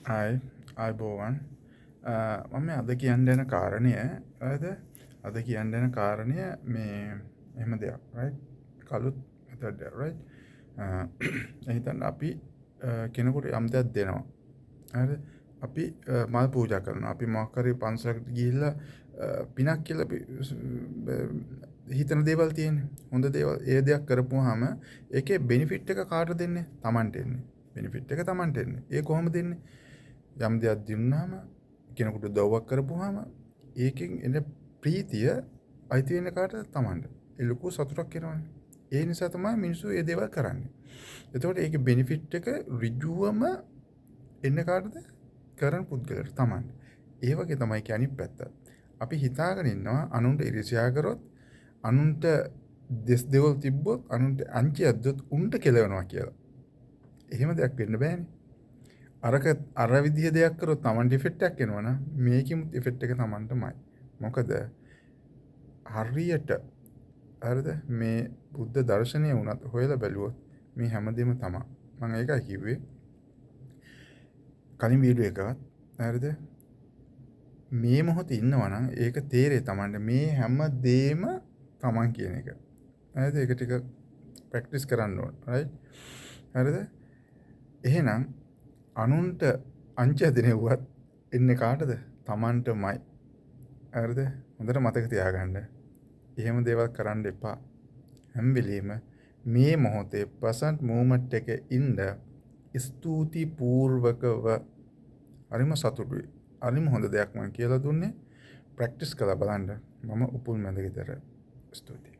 ආයිබෝවන් මම අද කියන්න යන කාරණය අද අද කියන්න යන කාරණය මේ එහෙම දෙයක් රයිට් කළුත් මෙතඩ් රයිට් එහිතන්න අපි කෙනෙකුට යම් දෙයක් දෙනවා හරිද අපි මල් පූජා කරනවා අපි මොකක් හරි පන්සලකට ගිහිල්ලා පිනක් කියලා හිතන දේවල් තියෙන්නේ හොඳ දේවල් ඒ දෙයක් කරපුවාම ඒකේ බෙනිෆිට් එක කාටද දෙන්නේ Tamanට එන්නේ බෙනිෆිට් එක Tamanට එන්නේ ඒ කොහොමද දෙන්නේ යම් දෙයක් දුන්නාම කෙනෙකුට උදව්වක් කරපුවාම ඒකෙන් එන ප්‍රීතිය අයිති වෙන කාටද Tamanට. ඒ ලොකු සතුටක් එනවනේ. ඒ නිසා තමයි මිනිස්සු මේ දේවල් කරන්නේ. එතකොට ඒකේ බෙනිෆිට් එක ඍජුවම එන්නේ කාටද? කරන පුද්ගලයාට Tamanට. ඒ වගේ තමයි කියන්නේ පැත්ත. අපි හිතාගෙන ඉන්නවා අනුන්ට ඉරිසියා කරොත් අනුන්ට දෙස් දෙවල් තිබ්බොත් අනුන්ට අංචියක් දුත් උන්ට කෙලවෙනවා කියලා. එහෙම දෙයක් වෙන්න බෑනේ. අර විදිහ දෙයක් කරොත් Tamanට ඉෆෙක්ට් එකක් එනවනම් මේකෙමුත් ඉෆෙක්ට් එක Tamanටමයි. මොකද හරියට හරිද මේ බුද්ධ දර්ශනය වුණත් හොයලා බැලුවොත් මේ හැමදේම තමයි. මම ඒකයි කිව්වේ කලින් වීඩියෝ එකවත් හරිද මේ මොහොතේ ඉන්නවා නම් ඒක තේරෙයි Tamanට මේ හැමදේම Taman කියන එක. හරිද ඒක ටික ප්‍රැක්ටිස් කරන්න ඕන. රයිට් හරිද එහෙනම් අනුන්ට අංච දෙනෙව්වත් එන්නේ කාටද? Tamanටමයි. හරිද? හොඳට මතක තියාගන්න. එහෙම දේවල් කරන්න එපා. හැම වෙලෙම මේ මොහොතේ present moment එකේ ඉන්න ස්තුති පූර්වකව හරිම සතුටුයි. හරිම හොඳ දෙයක් මම කියලා දුන්නේ. ප්‍රැක්ටිස් කරලා බලන්න. මම උපුල් මැද ගෙදර. ස්තුතියි.